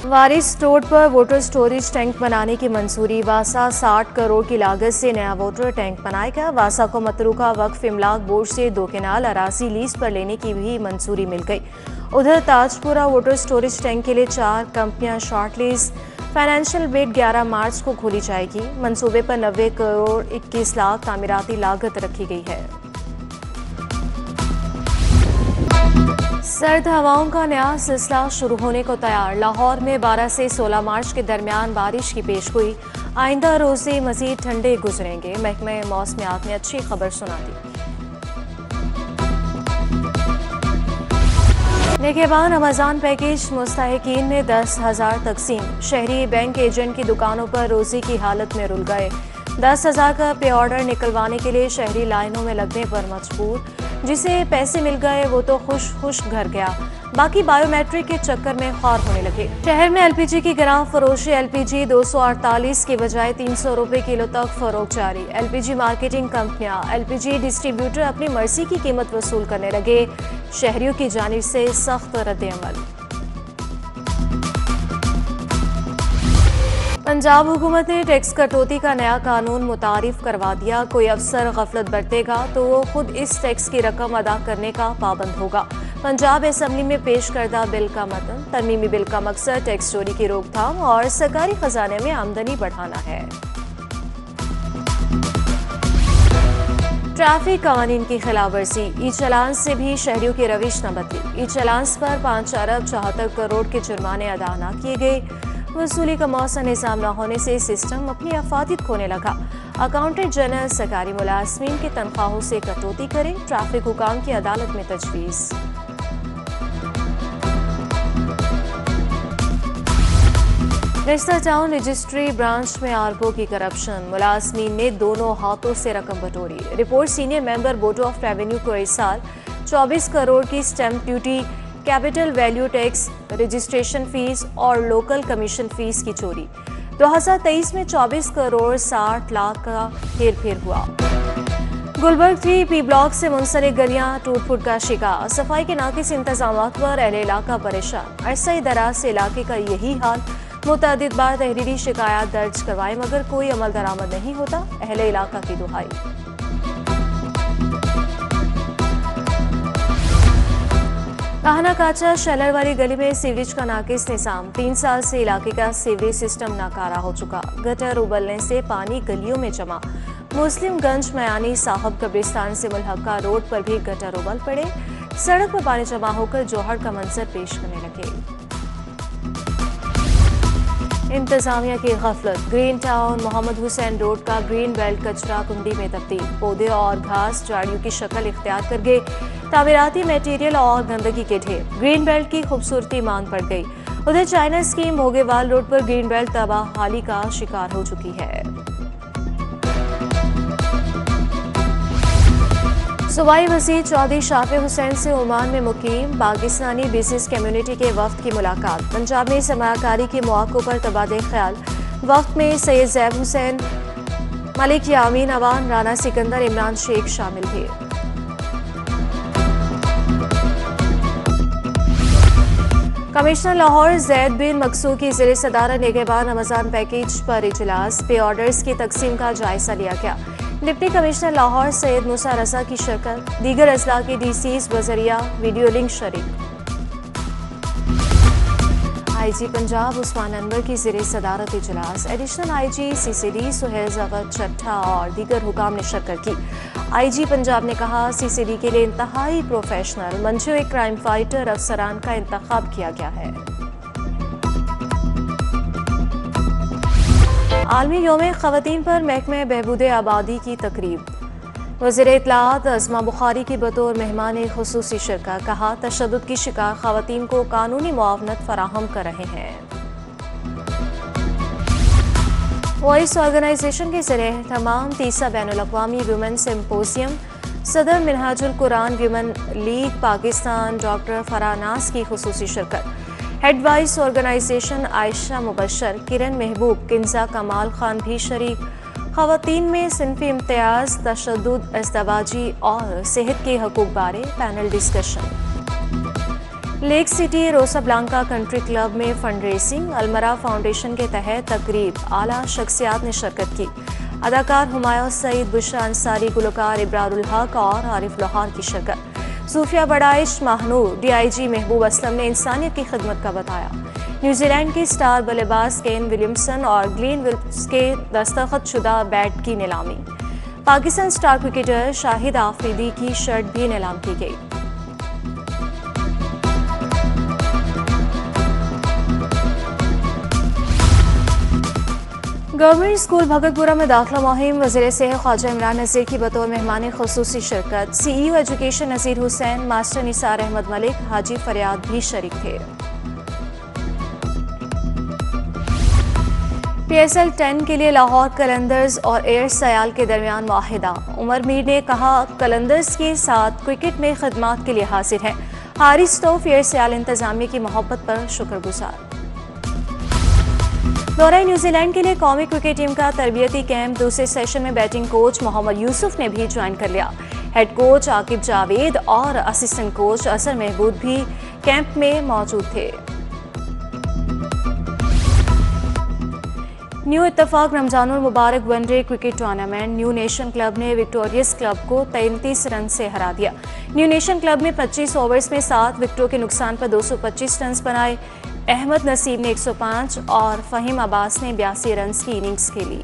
वारिस road पर water storage tank बनाने की मंजूरी। वासा 60 करोड़ की लागत से नया वाटर टैंक बनाएगा। वासा को मतरूका वक्फ इमलाक बोर्ड से 2 केनाल अराजी लीज पर लेने की भी मंजूरी मिल गई। उधर ताजपुरा वाटर स्टोरेज टैंक के लिए 4 कंपनियां शॉर्ट लीज। फाइनेंशियल बिड 11 मार्च को खोली जाएगी। मंसूबे पर 90 करोड़ 21 लाख तामीराती लागत रखी गई है। सर्द हवाओं का नया सिलसिला शुरू होने को तैयार। लाहौर में 12 से 16 मार्च के दरमियान बारिश की पेशगोई। आइंदा रोजे मजीद ठंडे गुजरेंगे। महकमे मौसमियात ने अच्छी खबर सुना दी। निगहबान रमजान पैकेज मुस्तहिकीन में 10,000 तकसीम। शहरी बैंक एजेंट की दुकानों पर रोजी की हालत में रुल गए। 10,000 का पे ऑर्डर निकलवाने के लिए शहरी लाइनों में लगने पर मजबूर। जिसे पैसे मिल गए वो तो खुश घर गया, बाकी बायोमेट्रिक के चक्कर में ख्वार होने लगे। शहर में एलपीजी की गिराव फरोशी। एलपीजी 248 की बजाय 300 रुपए किलो तक फरोख्त जारी। एलपीजी मार्केटिंग कंपनियां, एलपीजी डिस्ट्रीब्यूटर अपनी मर्जी की कीमत वसूल करने लगे। शहरियों की जानिब से सख्त रद्द-ए-अमल। पंजाब हुकूमत ने टैक्स कटौती का नया कानून मुतारिफ करवा दिया। कोई अफसर गफलत बरतेगा तो वो खुद इस टैक्स की रकम अदा करने का पाबंद होगा। पंजाब असम्बली में पेश करदा बिल का मतन। तरमीमी बिल का मकसद टैक्स चोरी की रोकथाम और सरकारी खजाने में आमदनी बढ़ाना है। ट्रैफिक कानून की खिलाफवर्जी। ई चालान से भी शहरियों की रविश न बदली। ई चालान पर 5 अरब 74 करोड़ के जुर्माने अदा न किए गए। वसूली का मौसम निज़ाम न होने से सिस्टम अपनी अफादियत खोने लगा। अकाउंटेंट जनरल सरकारी मुलाजमीन की तनख्वाहों से कटौती करे। ट्रैफिक हुकाम की अदालत में तजवीज़। रिश्ता टाउन रजिस्ट्री ब्रांच में आरबो की करप्शन। मुलाजमीन ने दोनों हाथों से रकम बटोरी। Report senior member board of revenue को इस साल 24 करोड़ की stamp duty, capital value tax, registration fees और लोकल कमीशन फीस की चोरी। 2023 में 24 करोड़ 60 लाख का हेरफेर हुआ। गुलबर्ग 3 ब्लॉक से मुंसलिक गलियां टूट फूट का शिकार। सफाई के नाकिस इंतजाम पर अहले इलाका परेशान। अरसा दराज से इलाके का यही हाल। मुतअद्दिद बार तहरीरी शिकायत दर्ज करवाए मगर कोई अमल दरामद नहीं होता। अहले इलाका की दुहाई। कहना काचा शेलर वाली गली में सीवरेज का नाकिस निजाम। 3 साल से इलाके का सीवरेज सिस्टम नाकारा हो चुका। गटर उबलने से पानी गलियों में जमा। मुस्लिमगंज मयानी साहब कब्रिस्तान से मुल्हका रोड पर भी गटर उबल पड़े। सड़क पर पानी जमा होकर जोहड़ का मंजर पेश करने लगे। इंतजामिया की गफलत। Green Town Mohammad Hussain Road का ग्रीन बेल्ट कचरा कुंडी में तब्दील। पौधे और घास झाड़ियों की शक्ल इख्तियार कर गए। तामीराती मटेरियल और गंदगी के ढेर। ग्रीन बेल्ट की खूबसूरती मांग पड़ गई। उधर चाइना स्कीम भोगेवाल रोड पर ग्रीन बेल्ट तबाहाली का शिकार हो चुकी है। सूबाई वज़ीर चौधरी शाफी हुसैन से ओमान में मुकीम पाकिस्तानी बिजनेस कम्युनिटी के वफ्द की मुलाकात। पंजाब में सरमायाकारी के मौक़ों पर तबादले ख्याल। वफ्द में सैयद ज़ैब हुसैन, मलिक यामीन अवान, राना सिकंदर, इमरान शेख शामिल थे। कमिश्नर लाहौर ज़ैद बिन मकसूद की ज़िले सदारत निगहबान रमजान पैकेज पर इजलास। पे ऑर्डर्स की तकसीम का जायजा लिया गया। डिप्टी कमिश्नर लाहौर सैयद मूसा रसा की शिरकत। दीगर अजला के डीसीज बजरिया वीडियो लिंक शरीक। आईजी पंजाब उस्मान अनवर की ज़िले सदारत इजलास। Additional IG CCD Suhail Zafar Chatha और दीगर हुकाम ने शिरकत की। आईजी पंजाब ने कहा सीसीडी के लिए इंतहाई प्रोफेशनल मंशूए क्राइम फाइटर अफसरान का इंतखाब किया गया है। आलमी यौम ख़वातीन पर महकमे बहबूदे आबादी की तकरीब। वज़ीर इत्तलाआत अज़मा बुखारी की बतौर मेहमान खुसूसी शिरकत। कहा तशद्दुद की शिकार ख़वातीन को कानूनी मुआवनत फराहम कर रहे हैं। वॉइस ऑर्गेनाइजेशन के ज़रिए तमाम 30 बैनुल-अक़वामी वुमेन सिम्पोजियम। सदर Minhajul Quran women league Pakistan doctor Farnaz की खुसूसी शिरकत। Head vice organisation Ayesha Mubashar, Kiran Mehboob, Kinza कमाल खान भी शरीक। ख़वातीन में सिन्फ़ी इम्तियाज़, तशद्दुद, अज़दवाजी और सेहत के हकूक़ बारे panel discussion. Lake city Rosa Blanca country club में फंड रेसिंग, अलमरा फाउंडेशन के तहत तकरीब, आला शख्सियात ने शिरकत की। अदाकार हुमायूं सईद, बुशरा अंसारी, गुलकार इब्रारुल हक और आरिफ लोहार की शिरकत। सूफिया बड़ाइश महानूर, DIG महबूब असलम ने इंसानियत की खिदमत का बताया। न्यूजीलैंड की स्टार बल्लेबाज केन विलियमसन और ग्लेन विल्स के दस्तखत शुदा बैट की नीलामी। पाकिस्तान स्टार क्रिकेटर शाहिद आफरीदी की शर्ट भी नीलाम की गई। गवर्नमेंट स्कूल भगतपुरा में दाखिला मुहिम, वज़ीर सेहत ख्वाजा इमरान नज़ीर की बतौर मेहमान खुसूसी शिरकत। CEO एजुकेशन नज़ीर हुसैन, मास्टर निसार अहमद मलिक, हाजी फरियाद भी शरीक थे। PSL 10 के लिए लाहौर कलंदर्स और एयर सयाल के दरमियान मुआहिदा। उमर मीर ने कहा, कलंदर्स के साथ क्रिकेट में खिदमात के लिए हाजिर है। हारिस तौफ एयर सयाल इंतजामिया की मोहब्बत पर शुक्रगुजार। दौरे न्यूजीलैंड के लिए कौमी क्रिकेट टीम का तरबियती कैंप दूसरे सेशन में बैटिंग कोच मोहम्मद यूसुफ ने भी ज्वाइन कर लिया। हेड कोच आकिब जावेद और असिस्टेंट कोच असर महबूद भी कैंप में मौजूद थे। New Ittefaq Ramzanul Mubarak one day cricket tournament, new nation club ने विक्टोरियस क्लब को 33 रन से हरा दिया। न्यू नेशन क्लब ने 25 ओवर्स में 7 विकेटों के नुकसान पर 225 रन बनाए। अहमद नसीब ने 105 और फ़हीम अब्बास ने 82 रन की इनिंग्स खेली।